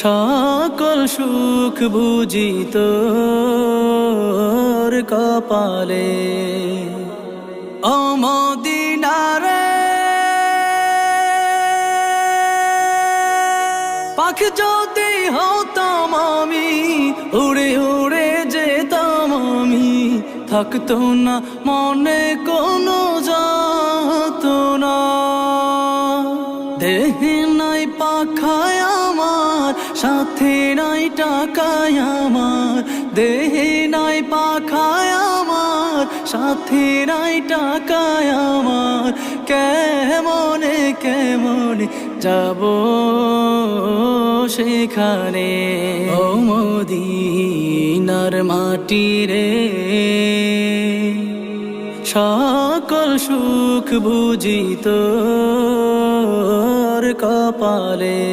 সকল সুখ বুঝি তোর কপালে। ও মদিনারে পাখি যদি হতাম আমি, উড়ে উড়ে যেতাম আমি, থাকতো না মনে কোনো যাতনা। দেহে নাই পাখায় আমার, সাথে নাই টাকায় আমার, দেহে নাই পাখায় আমার, সাথে নাই টাকায় আমার, কেমনে কেমনে যাব সেখানে। ও মদিনার মাটি রে, সকল সুখ বুঝি তোর কপালে।